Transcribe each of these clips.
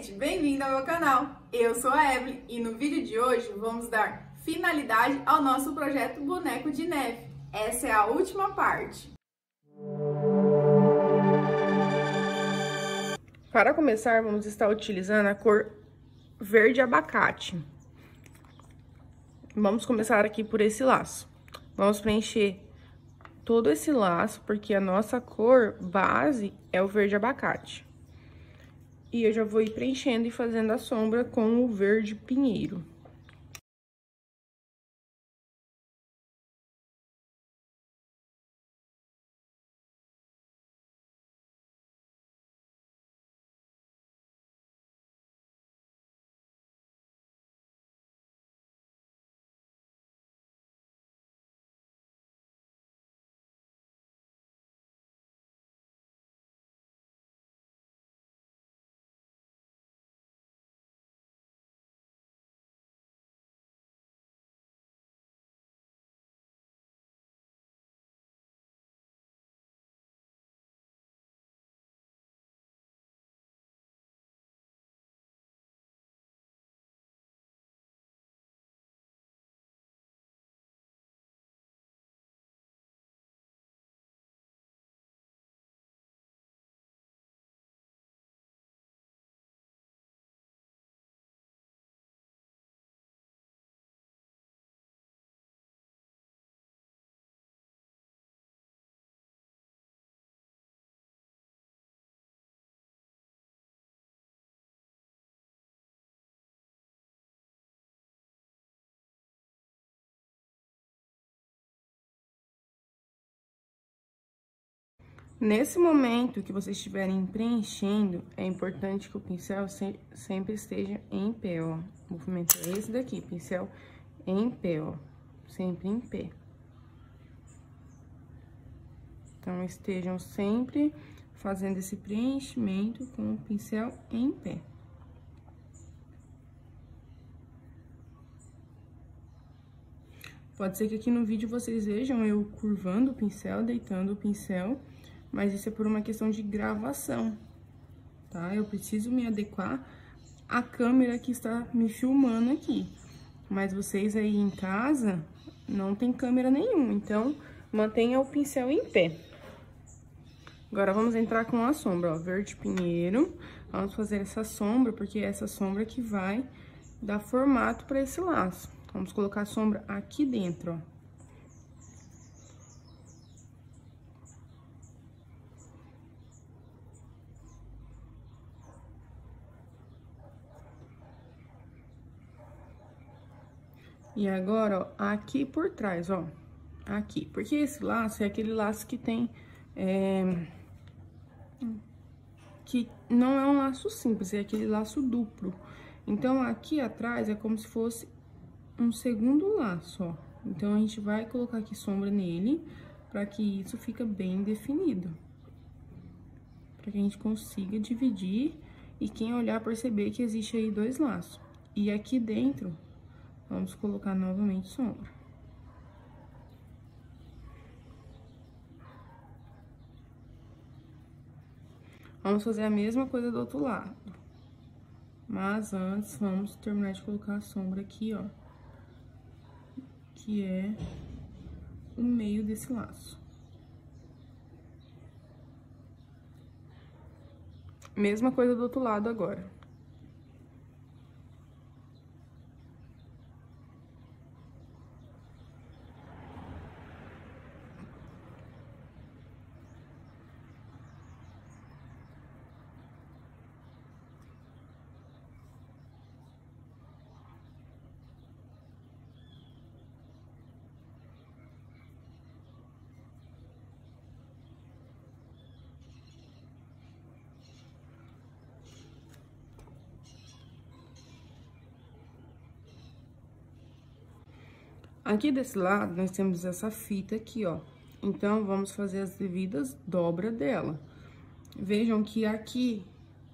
gente, bem-vindo ao meu canal. Eu sou a Evelyn e no vídeo de hoje vamos dar finalidade ao nosso projeto Boneco de Neve. Essa é a última parte. Para começar, vamos estar utilizando a cor verde abacate. Vamos começar aqui por esse laço. Vamos preencher todo esse laço, porque a nossa cor base é o verde abacate. E eu já vou ir preenchendo e fazendo a sombra com o verde pinheiro. Nesse momento que vocês estiverem preenchendo, é importante que o pincel sempre esteja em pé, ó. O movimento é esse daqui, pincel em pé, ó. Sempre em pé. Então, estejam sempre fazendo esse preenchimento com o pincel em pé. Pode ser que aqui no vídeo vocês vejam eu curvando o pincel, deitando o pincel, mas isso é por uma questão de gravação, tá? Eu preciso me adequar à câmera que está me filmando aqui. Mas vocês aí em casa não tem câmera nenhuma, então mantenha o pincel em pé. Agora vamos entrar com a sombra, ó, verde pinheiro. Vamos fazer essa sombra, porque é essa sombra que vai dar formato para esse laço. Vamos colocar a sombra aqui dentro, ó. E agora, ó, aqui por trás, ó, aqui. Porque esse laço é aquele laço que tem, que não é um laço simples, é aquele laço duplo. Então, aqui atrás é como se fosse um segundo laço, ó. Então, a gente vai colocar aqui sombra nele, pra que isso fique bem definido. Pra que a gente consiga dividir e quem olhar perceber que existe aí dois laços. E aqui dentro, vamos colocar novamente sombra. Vamos fazer a mesma coisa do outro lado. Mas antes, vamos terminar de colocar a sombra aqui, ó. Que é o meio desse laço. Mesma coisa do outro lado agora. Aqui desse lado, nós temos essa fita aqui, ó. Então, vamos fazer as devidas dobras dela. Vejam que aqui,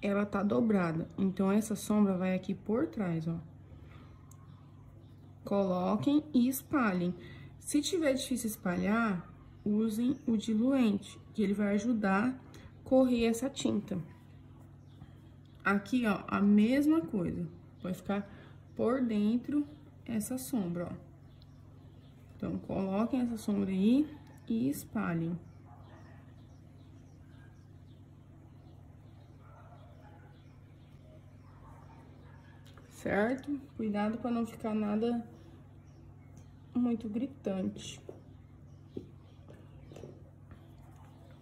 ela tá dobrada. Então, essa sombra vai aqui por trás, ó. Coloquem e espalhem. Se tiver difícil espalhar, usem o diluente, que ele vai ajudar a correr essa tinta. Aqui, ó, a mesma coisa. Vai ficar por dentro essa sombra, ó. Então, coloquem essa sombra aí e espalhem. Certo? Cuidado para não ficar nada muito gritante.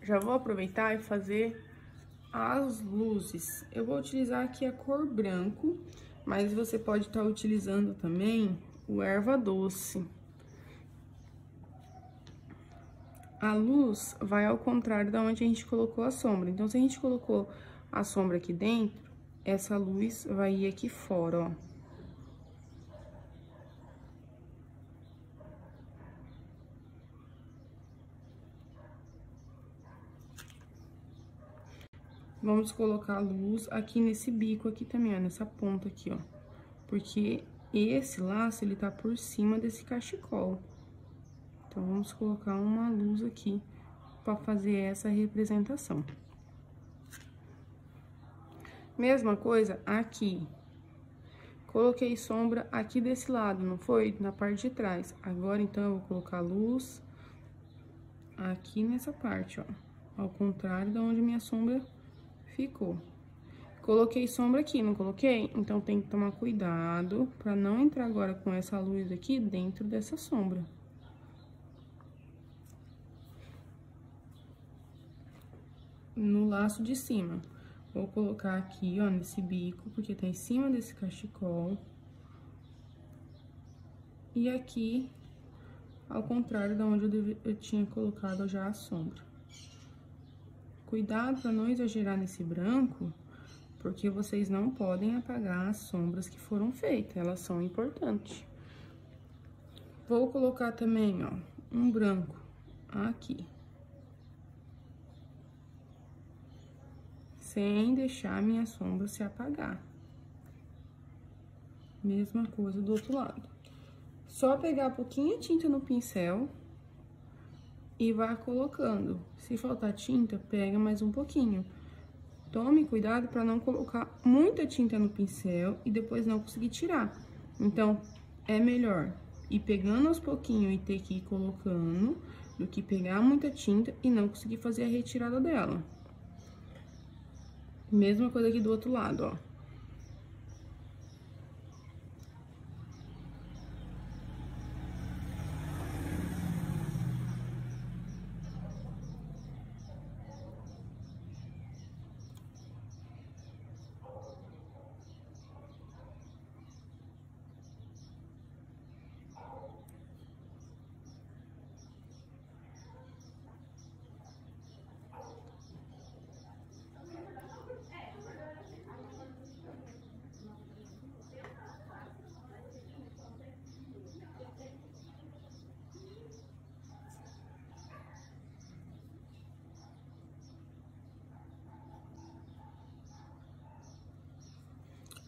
Já vou aproveitar e fazer as luzes. Eu vou utilizar aqui a cor branco, mas você pode estar utilizando também o erva doce. A luz vai ao contrário da onde a gente colocou a sombra. Então, se a gente colocou a sombra aqui dentro, essa luz vai ir aqui fora, ó. Vamos colocar a luz aqui nesse bico aqui também, ó, nessa ponta aqui, ó. Porque esse laço, ele tá por cima desse cachecol. Então, vamos colocar uma luz aqui pra fazer essa representação. Mesma coisa aqui. Coloquei sombra aqui desse lado, não foi? Na parte de trás. Agora, então, eu vou colocar luz aqui nessa parte, ó. Ao contrário de onde minha sombra ficou. Coloquei sombra aqui, não coloquei? Então, tem que tomar cuidado pra não entrar agora com essa luz aqui dentro dessa sombra. No laço de cima. Vou colocar aqui, ó, nesse bico, porque tá em cima desse cachecol. E aqui, ao contrário da onde eu tinha colocado já a sombra. Cuidado pra não exagerar nesse branco, porque vocês não podem apagar as sombras que foram feitas, elas são importantes. Vou colocar também, ó, um branco aqui. Sem deixar a minha sombra se apagar. Mesma coisa do outro lado. Só pegar pouquinho tinta no pincel e vai colocando. Se faltar tinta, pega mais um pouquinho. Tome cuidado para não colocar muita tinta no pincel e depois não conseguir tirar. Então, é melhor ir pegando aos pouquinhos e ter que ir colocando do que pegar muita tinta e não conseguir fazer a retirada dela. Mesma coisa aqui do outro lado, ó.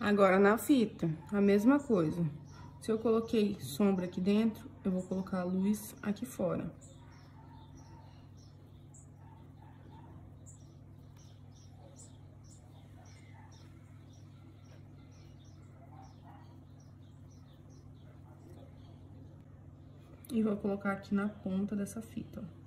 Agora, na fita, a mesma coisa. Se eu coloquei sombra aqui dentro, eu vou colocar a luz aqui fora. E vou colocar aqui na ponta dessa fita, ó.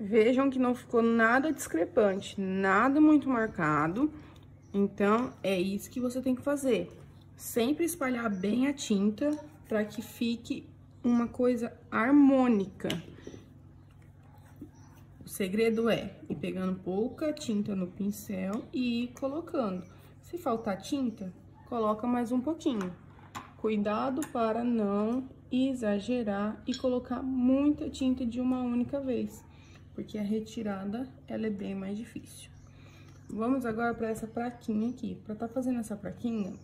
Vejam que não ficou nada discrepante, nada muito marcado. Então, é isso que você tem que fazer. Sempre espalhar bem a tinta para que fique uma coisa harmônica. O segredo é ir pegando pouca tinta no pincel e ir colocando. Se faltar tinta, coloca mais um pouquinho. Cuidado para não exagerar e colocar muita tinta de uma única vez, porque a retirada, ela é bem mais difícil. Vamos agora para essa plaquinha aqui. Para estar fazendo essa plaquinha,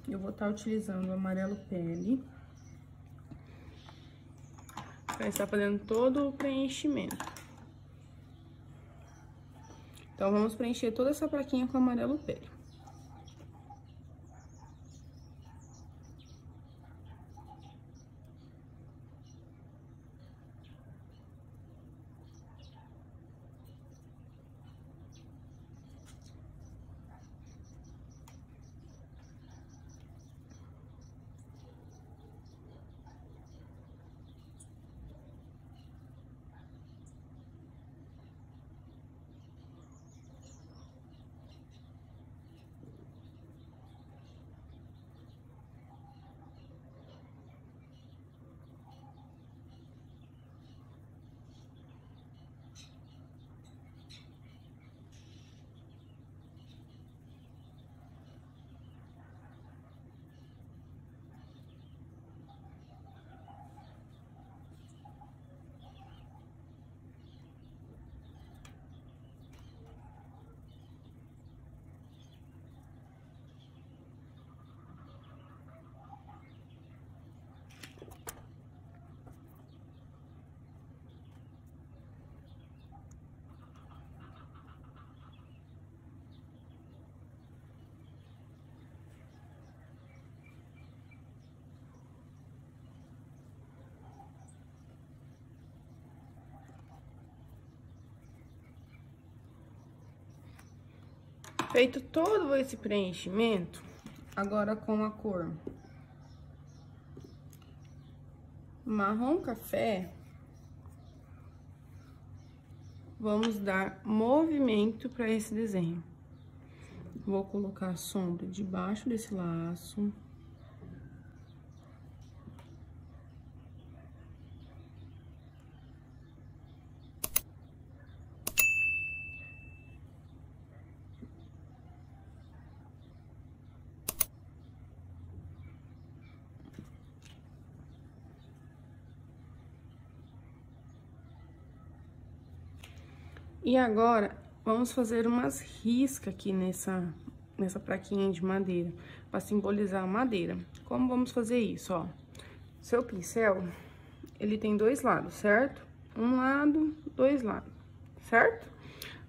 eu vou estar utilizando o amarelo pele. Para estar fazendo todo o preenchimento. Então, vamos preencher toda essa plaquinha com amarelo pele. Feito todo esse preenchimento, agora com a cor marrom café, vamos dar movimento para esse desenho. Vou colocar a sombra debaixo desse laço. E agora, vamos fazer umas riscas aqui nessa plaquinha de madeira, para simbolizar a madeira. Como vamos fazer isso, ó? Seu pincel, ele tem dois lados, certo? Um lado, dois lados, certo?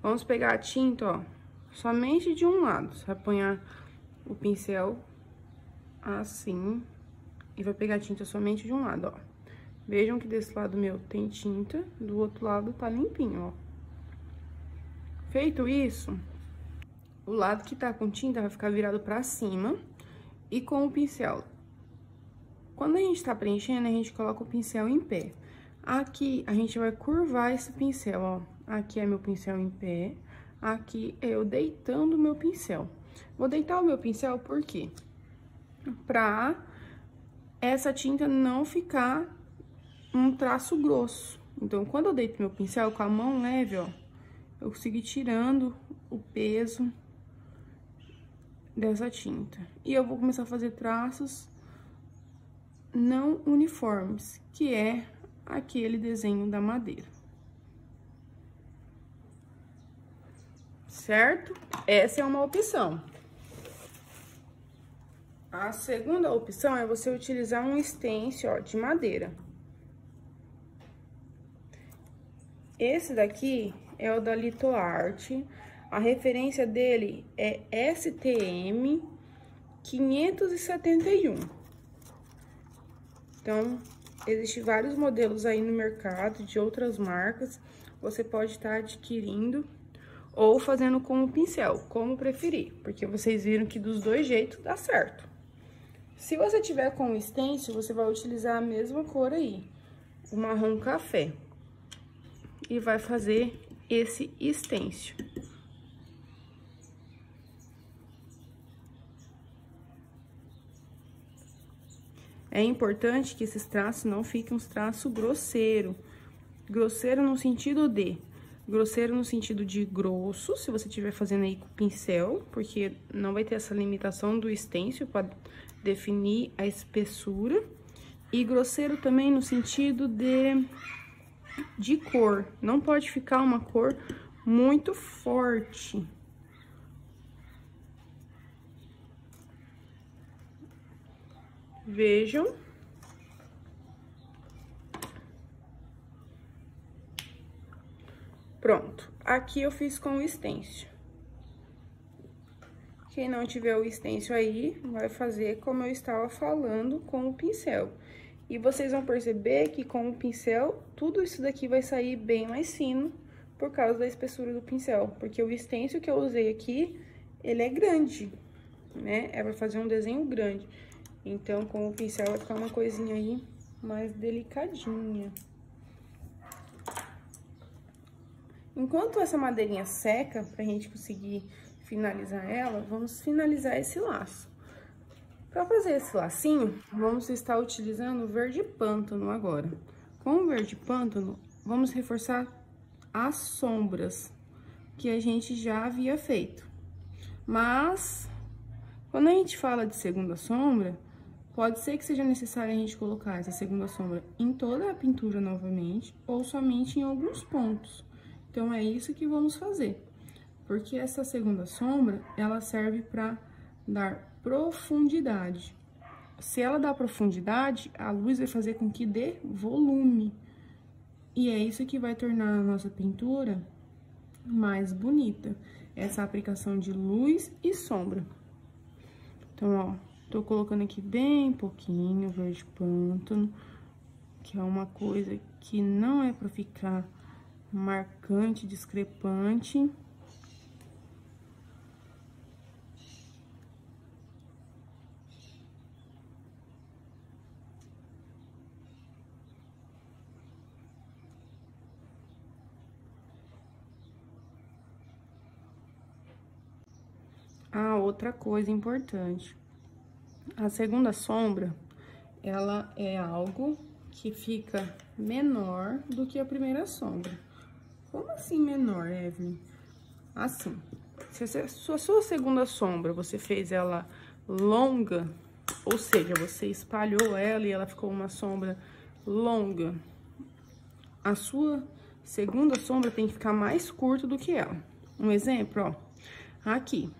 Vamos pegar a tinta, ó, somente de um lado. Você vai apanhar o pincel assim e vai pegar a tinta somente de um lado, ó. Vejam que desse lado meu tem tinta, do outro lado tá limpinho, ó. Feito isso, o lado que tá com tinta vai ficar virado pra cima e com o pincel. Quando a gente tá preenchendo, a gente coloca o pincel em pé. Aqui, a gente vai curvar esse pincel, ó. Aqui é meu pincel em pé, aqui é eu deitando o meu pincel. Vou deitar o meu pincel por quê? Pra essa tinta não ficar um traço grosso. Então, quando eu deito meu pincel com a mão leve, ó, eu consigo ir tirando o peso dessa tinta. E eu vou começar a fazer traços não uniformes, que é aquele desenho da madeira. Certo? Essa é uma opção. A segunda opção é você utilizar um stencil, ó, de madeira. Esse daqui é o da Litoarte, a referência dele é STM 571. Então, existem vários modelos aí no mercado de outras marcas, você pode estar adquirindo ou fazendo com o pincel, como preferir, porque vocês viram que dos dois jeitos dá certo. Se você tiver com o stencil, você vai utilizar a mesma cor aí, o marrom café, e vai fazer esse stencil. É importante que esses traços não fiquem uns traços grosseiro. Grosseiro no sentido de... Grosseiro no sentido de grosso, se você estiver fazendo aí com o pincel, porque não vai ter essa limitação do stencil para definir a espessura. E grosseiro também no sentido de cor. Não pode ficar uma cor muito forte. Vejam. Pronto. Aqui eu fiz com o stencil. Quem não tiver o stencil aí, vai fazer como eu estava falando com o pincel. E vocês vão perceber que com o pincel, tudo isso daqui vai sair bem mais fino por causa da espessura do pincel. Porque o stencil que eu usei aqui, ele é grande, né? É pra fazer um desenho grande. Então, com o pincel vai ficar uma coisinha aí mais delicadinha. Enquanto essa madeirinha seca, pra gente conseguir finalizar ela, vamos finalizar esse laço. Para fazer esse lacinho, vamos estar utilizando o verde pântano agora. Com o verde pântano, vamos reforçar as sombras que a gente já havia feito. Mas, quando a gente fala de segunda sombra, pode ser que seja necessário a gente colocar essa segunda sombra em toda a pintura novamente, ou somente em alguns pontos. Então, é isso que vamos fazer. Porque essa segunda sombra, ela serve para dar profundidade. Se ela dá profundidade, a luz vai fazer com que dê volume. E é isso que vai tornar a nossa pintura mais bonita. Essa aplicação de luz e sombra. Então, ó, tô colocando aqui bem pouquinho verde pântano, que é uma coisa que não é pra ficar marcante, discrepante. Ah, outra coisa importante. A segunda sombra, ela é algo que fica menor do que a primeira sombra. Como assim menor, Evelyn? Assim, se a sua segunda sombra, você fez ela longa, ou seja, você espalhou ela e ela ficou uma sombra longa, a sua segunda sombra tem que ficar mais curta do que ela. Um exemplo, ó, aqui.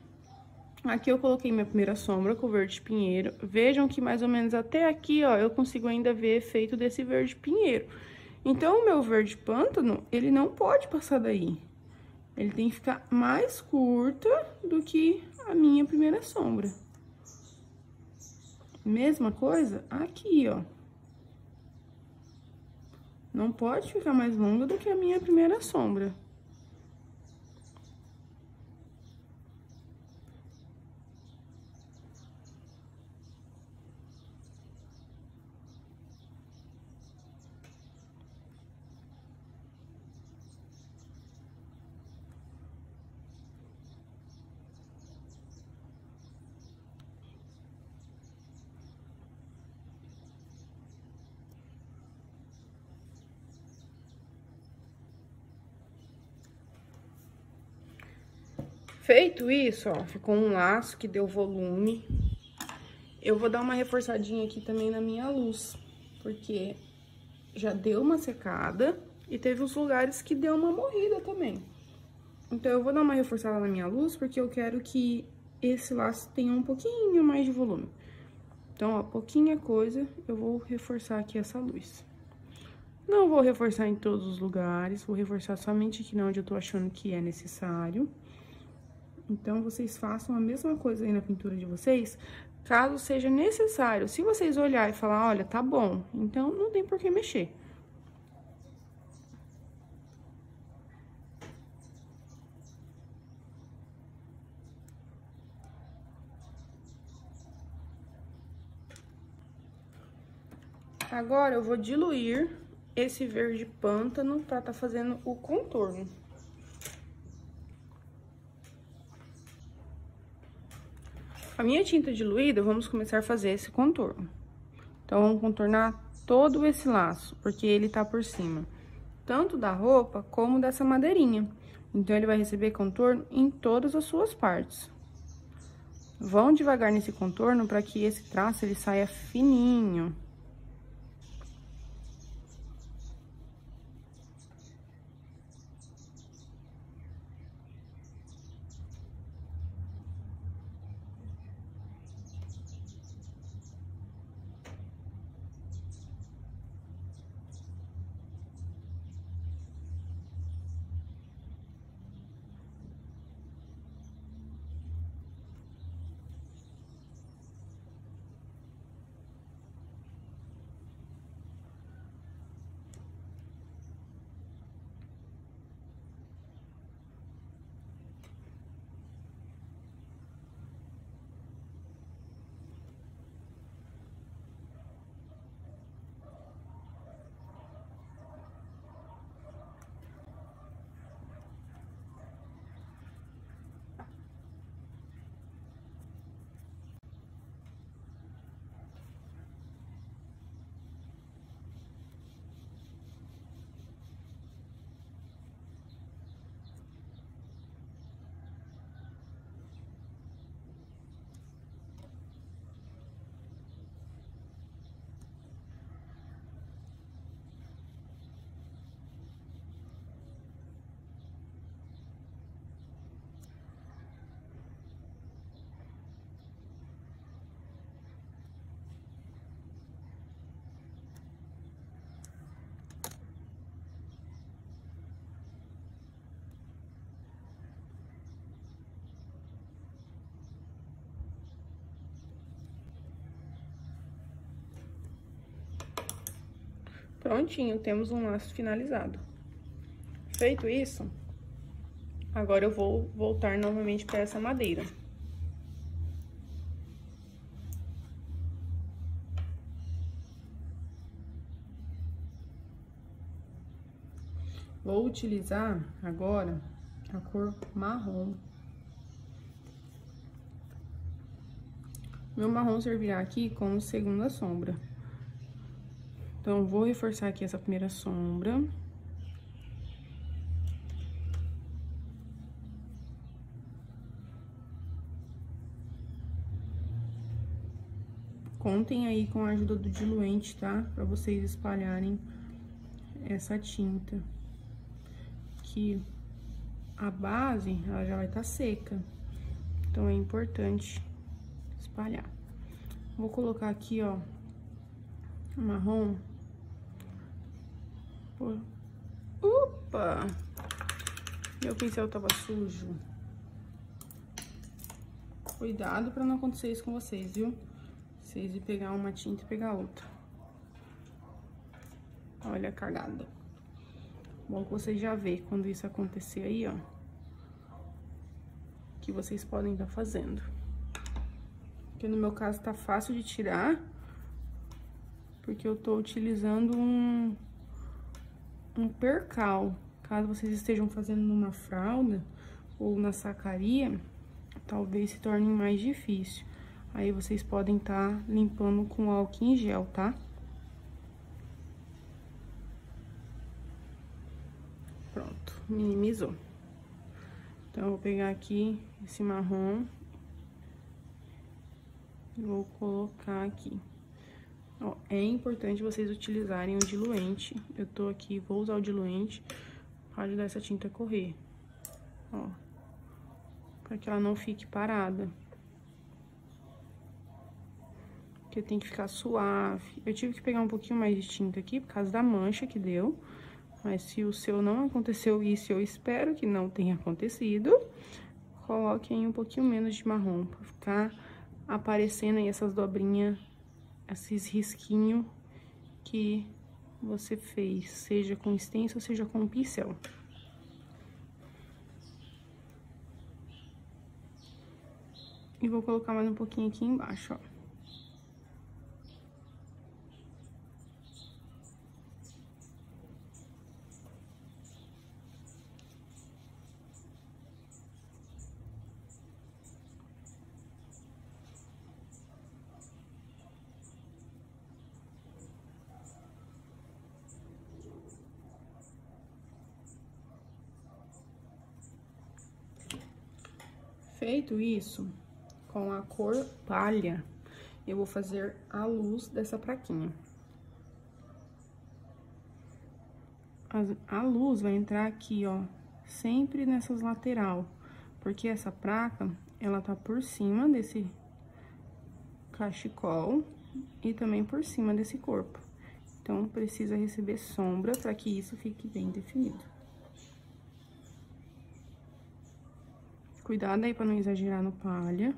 Aqui eu coloquei minha primeira sombra com o verde pinheiro. Vejam que mais ou menos até aqui, ó, eu consigo ainda ver efeito desse verde pinheiro. Então, o meu verde pântano, ele não pode passar daí. Ele tem que ficar mais curta do que a minha primeira sombra. Mesma coisa aqui, ó. Não pode ficar mais longa do que a minha primeira sombra. Feito isso, ó, ficou um laço que deu volume. Eu vou dar uma reforçadinha aqui também na minha luz, porque já deu uma secada e teve uns lugares que deu uma morrida também. Então, eu vou dar uma reforçada na minha luz, porque eu quero que esse laço tenha um pouquinho mais de volume. Então, ó, pouquinha coisa, eu vou reforçar aqui essa luz. Não vou reforçar em todos os lugares, vou reforçar somente aqui onde eu tô achando que é necessário. Então, vocês façam a mesma coisa aí na pintura de vocês, caso seja necessário. Se vocês olharem e falar, olha, tá bom, então não tem por que mexer. Agora, eu vou diluir esse verde pântano pra tá fazendo o contorno. A minha tinta diluída, vamos começar a fazer esse contorno. Então, vamos contornar todo esse laço, porque ele tá por cima, tanto da roupa como dessa madeirinha. Então, ele vai receber contorno em todas as suas partes. Vão devagar nesse contorno para que esse traço ele saia fininho. Prontinho, temos um laço finalizado. Feito isso, agora eu vou voltar novamente para essa madeira. Vou utilizar agora a cor marrom. Meu marrom servirá aqui como segunda sombra. Então, vou reforçar aqui essa primeira sombra. Contem aí com a ajuda do diluente, tá? Pra vocês espalharem essa tinta. Que a base, ela já vai estar seca. Então, é importante espalhar. Vou colocar aqui, ó, o marrom. Opa! Meu pincel tava sujo. Cuidado pra não acontecer isso com vocês, viu? Vocês de pegar uma tinta e pegar outra. Olha a cagada. Bom que vocês já vê quando isso acontecer aí, ó. Que vocês podem estar fazendo. Porque no meu caso tá fácil de tirar. Porque eu tô utilizando um percal. Caso vocês estejam fazendo numa fralda ou na sacaria, talvez se torne mais difícil. Aí vocês podem estar limpando com álcool em gel, tá? Pronto, minimizou. Então, eu vou pegar aqui esse marrom e vou colocar aqui. Ó, é importante vocês utilizarem o diluente. Eu tô aqui, vou usar o diluente para ajudar essa tinta a correr. Ó, para que ela não fique parada. Porque tem que ficar suave. Eu tive que pegar um pouquinho mais de tinta aqui, por causa da mancha que deu. Mas se o seu não aconteceu isso, eu espero que não tenha acontecido, coloquem um pouquinho menos de marrom, pra ficar aparecendo aí essas dobrinhas, esses risquinhos que você fez, seja com stencil, seja com pincel. E vou colocar mais um pouquinho aqui embaixo, ó. Feito isso, com a cor palha, eu vou fazer a luz dessa plaquinha. A luz vai entrar aqui, ó, sempre nessas lateral, porque essa placa, ela tá por cima desse cachecol e também por cima desse corpo. Então, precisa receber sombra para que isso fique bem definido. Cuidado aí para não exagerar no palha.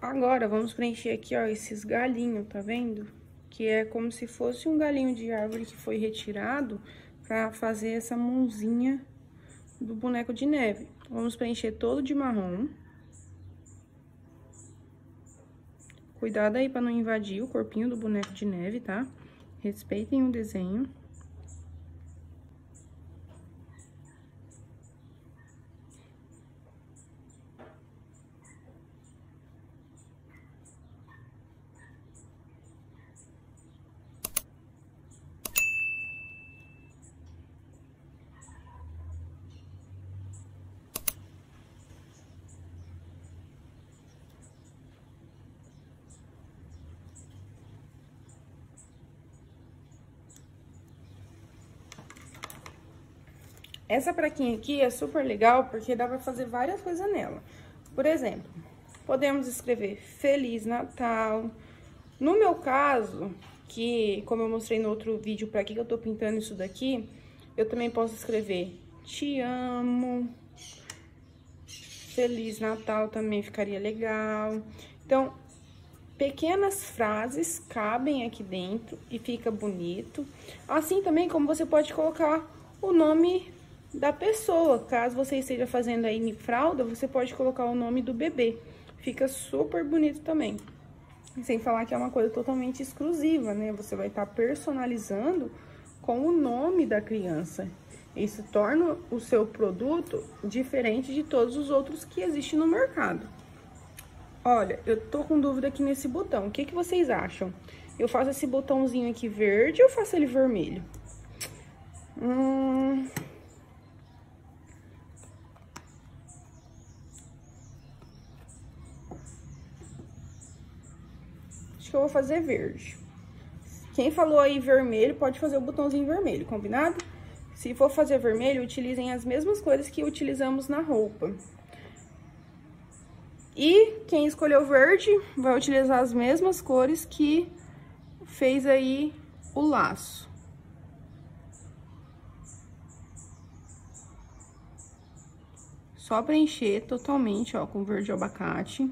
Agora, vamos preencher aqui, ó, esses galinhos, tá vendo? Que é como se fosse um galinho de árvore que foi retirado pra fazer essa mãozinha do boneco de neve. Vamos preencher todo de marrom. Cuidado aí pra não invadir o corpinho do boneco de neve, tá? Respeitem o desenho. Essa praquinha aqui é super legal porque dá pra fazer várias coisas nela. Por exemplo, podemos escrever Feliz Natal. No meu caso, que como eu mostrei no outro vídeo pra que eu tô pintando isso daqui, eu também posso escrever Te amo. Feliz Natal também ficaria legal. Então, pequenas frases cabem aqui dentro e fica bonito. Assim também como você pode colocar o nome da pessoa. Caso você esteja fazendo aí fralda, você pode colocar o nome do bebê. Fica super bonito também. Sem falar que é uma coisa totalmente exclusiva, né? Você vai estar personalizando com o nome da criança. Isso torna o seu produto diferente de todos os outros que existem no mercado. Olha, eu tô com dúvida aqui nesse botão. O que que vocês acham? Eu faço esse botãozinho aqui verde ou faço ele vermelho? Acho que eu vou fazer verde. Quem falou aí vermelho, pode fazer o botãozinho vermelho, combinado? Se for fazer vermelho, utilizem as mesmas cores que utilizamos na roupa. E quem escolheu verde, vai utilizar as mesmas cores que fez aí o laço. Só preencher totalmente, ó, com verde abacate.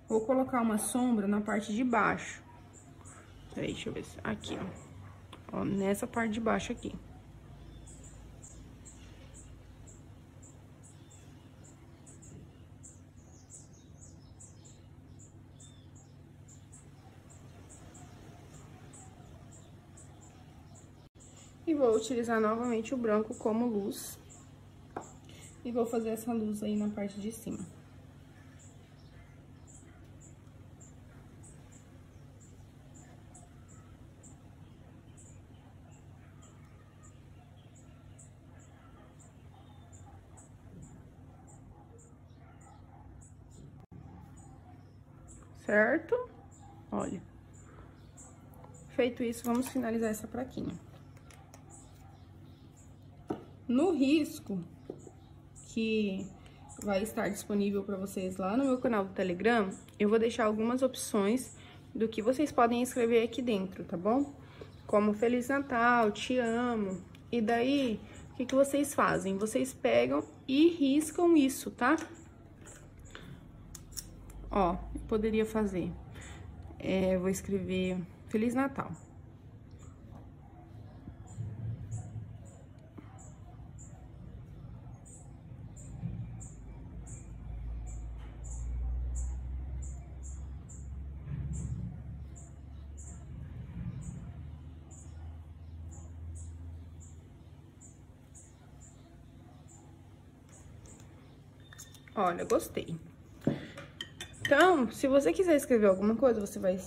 Vou colocar uma sombra na parte de baixo. Peraí, deixa eu ver. Aqui, ó. Ó, nessa parte de baixo aqui. E vou utilizar novamente o branco como luz. E vou fazer essa luz aí na parte de cima. Certo? Olha. Feito isso, vamos finalizar essa praquinha. No risco, que vai estar disponível para vocês lá no meu canal do Telegram, eu vou deixar algumas opções do que vocês podem escrever aqui dentro, tá bom? Como Feliz Natal, Te amo. E daí, o que que vocês fazem? Vocês pegam e riscam isso, tá? Ó, eu poderia fazer, vou escrever Feliz Natal. Olha, gostei. Então, se você quiser escrever alguma coisa, você vai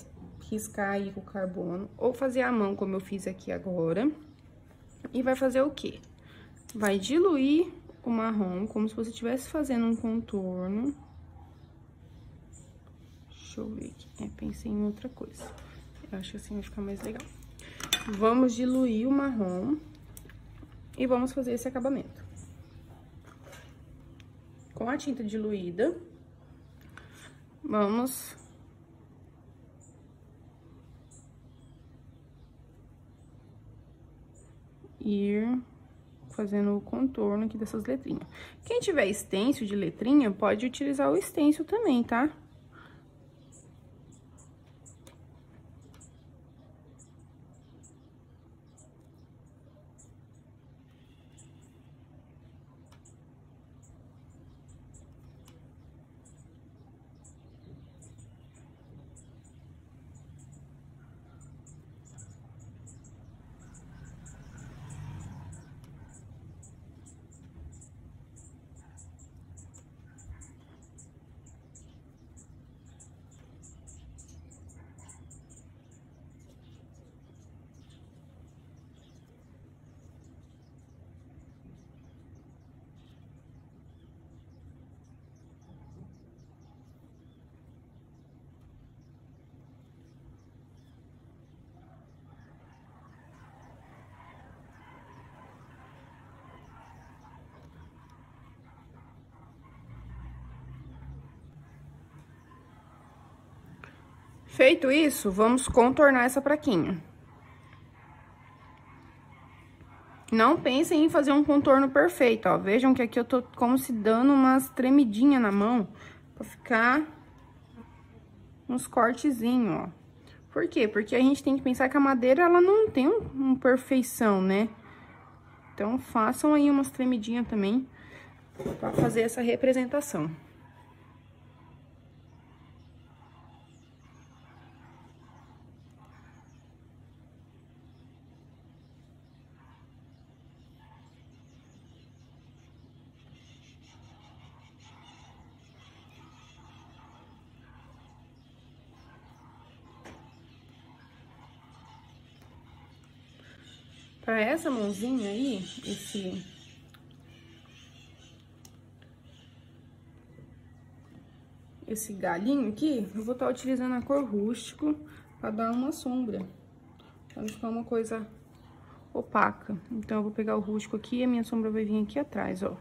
riscar aí com carbono ou fazer à mão, como eu fiz aqui agora. E vai fazer o quê? Vai diluir o marrom, como se você estivesse fazendo um contorno. Deixa eu ver aqui. Pensei em outra coisa. Eu acho que assim vai ficar mais legal. Vamos diluir o marrom e vamos fazer esse acabamento. Com a tinta diluída, vamos ir fazendo o contorno aqui dessas letrinhas. Quem tiver stencil de letrinha, pode utilizar o stencil também, tá? Feito isso, vamos contornar essa praquinha. Não pensem em fazer um contorno perfeito, ó. Vejam que aqui eu tô como se dando umas tremidinhas na mão, pra ficar uns cortezinhos, ó. Por quê? Porque a gente tem que pensar que a madeira, ela não tem uma perfeição, né? Então, façam aí umas tremidinhas também, pra fazer essa representação. Para essa mãozinha aí, esse galinho aqui, eu vou estar utilizando a cor rústico para dar uma sombra, para não ficar uma coisa opaca. Então, eu vou pegar o rústico aqui e a minha sombra vai vir aqui atrás, ó.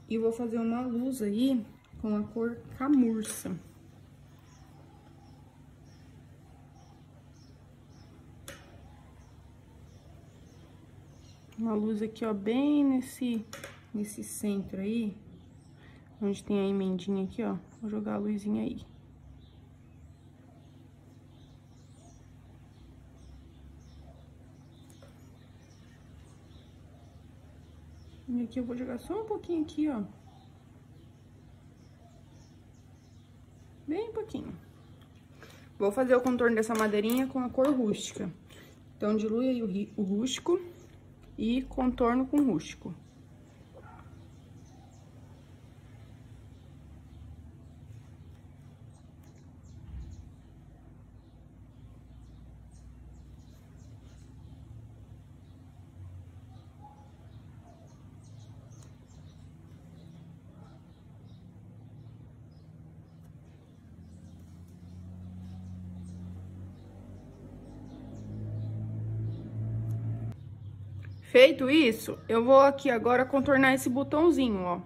E vou fazer uma luz aí com a cor camurça. Uma luz aqui, ó, bem nesse centro aí, onde tem a emendinha aqui, ó. Vou jogar a luzinha aí. E aqui eu vou jogar só um pouquinho aqui, ó. Bem pouquinho. Vou fazer o contorno dessa madeirinha com a cor rústica. Então, dilui aí o rústico e contorno com rústico. Feito isso, eu vou aqui agora contornar esse botãozinho, ó,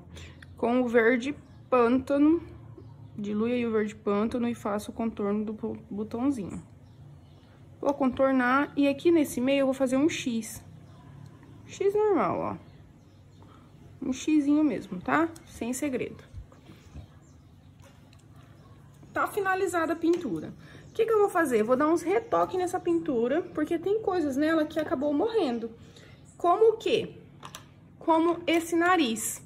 com o verde pântano, dilui aí o verde pântano e faço o contorno do botãozinho. Vou contornar e aqui nesse meio eu vou fazer um X. X normal, ó. Um xizinho mesmo, tá? Sem segredo. Tá finalizada a pintura. O que eu vou fazer? Eu vou dar uns retoques nessa pintura, porque tem coisas nela que acabou morrendo. Como o quê? Como esse nariz.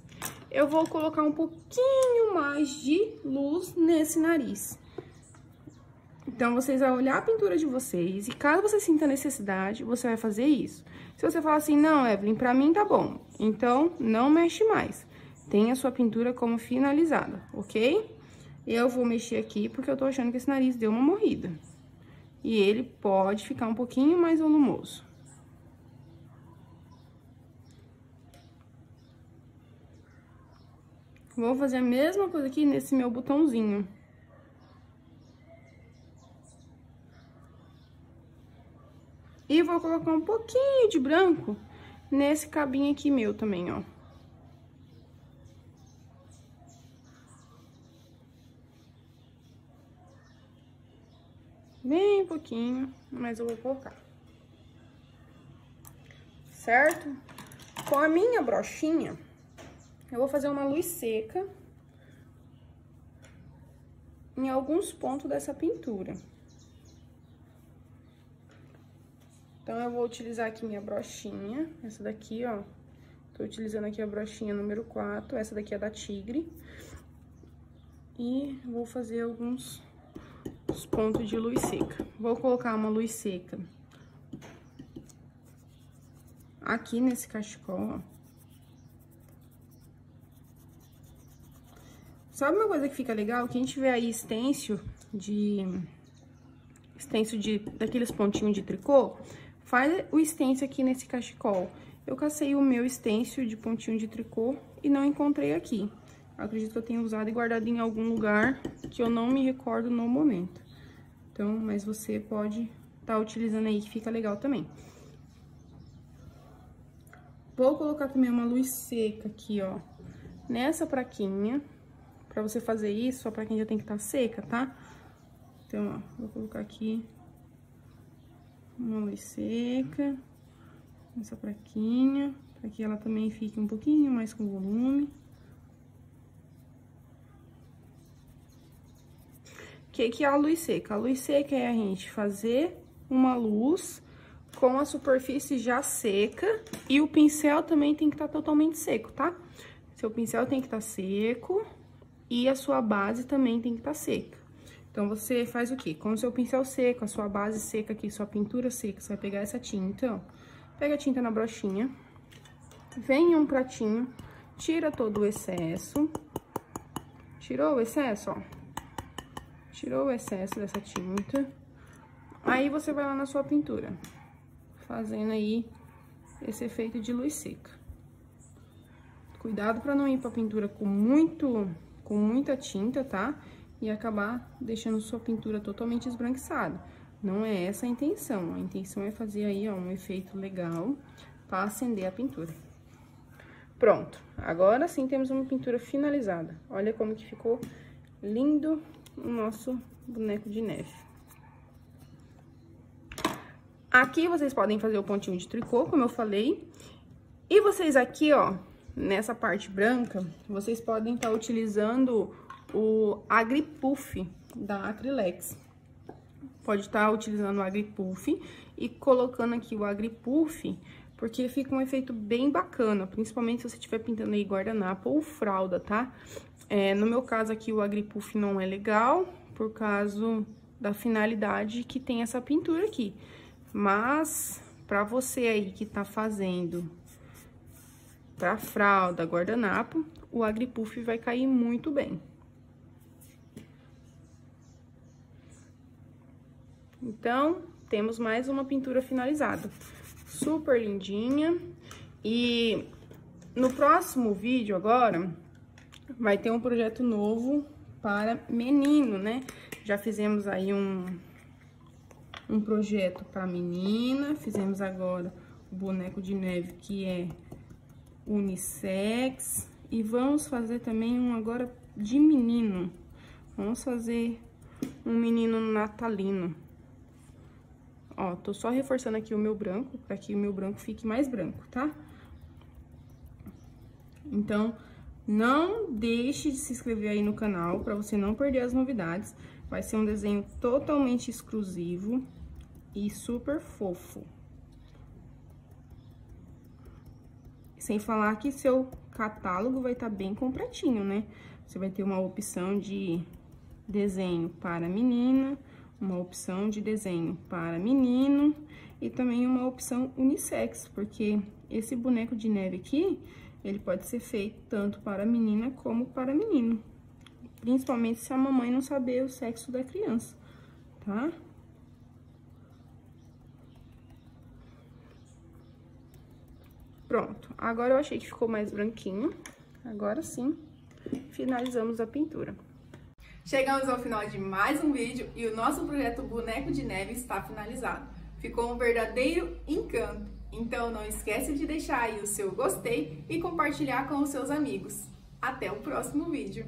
Eu vou colocar um pouquinho mais de luz nesse nariz. Então, vocês vão olhar a pintura de vocês e caso você sinta necessidade, você vai fazer isso. Se você falar assim, não, Evelyn, pra mim tá bom. Então, não mexe mais. Tenha a sua pintura como finalizada, ok? Eu vou mexer aqui porque eu tô achando que esse nariz deu uma morrida. E ele pode ficar um pouquinho mais volumoso. Vou fazer a mesma coisa aqui nesse meu botãozinho. E vou colocar um pouquinho de branco nesse cabinho aqui meu também, ó. Bem pouquinho, mas eu vou colocar. Certo? Com a minha brochinha, eu vou fazer uma luz seca em alguns pontos dessa pintura. Então, eu vou utilizar aqui minha brochinha, essa daqui, ó. Tô utilizando aqui a brochinha número 4, essa daqui é da Tigre. E vou fazer alguns pontos de luz seca. Vou colocar uma luz seca aqui nesse cachecol, ó. Sabe uma coisa que fica legal? Quem tiver aí stencil daqueles pontinhos de tricô, faz o stencil aqui nesse cachecol. Eu cacei o meu stencil de pontinho de tricô e não encontrei aqui. Acredito que eu tenha usado e guardado em algum lugar que eu não me recordo no momento. Então, mas você pode estar utilizando aí, que fica legal também. Vou colocar também uma luz seca aqui, ó, nessa praquinha. Pra você fazer isso, a praquinha já tem que estar seca, tá? Então, ó, vou colocar aqui uma luz seca nessa praquinha, pra que ela também fique um pouquinho mais com volume. O que é a luz seca? A luz seca é a gente fazer uma luz com a superfície já seca e o pincel também tem que estar totalmente seco, tá? Seu pincel tem que estar seco e a sua base também tem que estar seca. Então, você faz o quê? Com o seu pincel seco, a sua base seca aqui, sua pintura seca, você vai pegar essa tinta, ó. Pega a tinta na brochinha, vem em um pratinho, tira todo o excesso. Tirou o excesso, ó. Tirou o excesso dessa tinta. Aí, você vai lá na sua pintura, fazendo aí esse efeito de luz seca. Cuidado pra não ir pra pintura com muita tinta, tá? E acabar deixando sua pintura totalmente esbranquiçada. Não é essa a intenção. A intenção é fazer aí, ó, um efeito legal pra acender a pintura. Pronto. Agora sim temos uma pintura finalizada. Olha como que ficou lindo o nosso boneco de neve. Aqui vocês podem fazer o pontinho de tricô, como eu falei. E vocês aqui, ó, nessa parte branca, vocês podem estar utilizando o Agripuff da Acrylex. Pode estar utilizando o Agripuff e colocando aqui o Agripuff, porque fica um efeito bem bacana, principalmente se você estiver pintando aí guardanapo ou fralda, tá? No meu caso aqui, o Agripuff não é legal, por causa da finalidade que tem essa pintura aqui. Mas, pra você aí que tá fazendo pra fralda, guardanapo, o Agripuff vai cair muito bem. Então, temos mais uma pintura finalizada. Super lindinha. E no próximo vídeo agora, vai ter um projeto novo para menino, né? Já fizemos aí um projeto para menina, fizemos agora o boneco de neve que é unissex. E vamos fazer também um agora de menino. Vamos fazer um menino natalino. Ó, tô só reforçando aqui o meu branco, para que o meu branco fique mais branco, tá? Então, não deixe de se inscrever aí no canal, para você não perder as novidades. Vai ser um desenho totalmente exclusivo e super fofo. Sem falar que seu catálogo vai estar bem completinho, né? Você vai ter uma opção de desenho para menina, uma opção de desenho para menino e também uma opção unissex, porque esse boneco de neve aqui, ele pode ser feito tanto para menina como para menino, principalmente se a mamãe não saber o sexo da criança, tá? Pronto, agora eu achei que ficou mais branquinho, agora sim, finalizamos a pintura. Chegamos ao final de mais um vídeo e o nosso projeto Boneco de Neve está finalizado. Ficou um verdadeiro encanto. Então não esquece de deixar aí o seu gostei e compartilhar com os seus amigos. Até o próximo vídeo!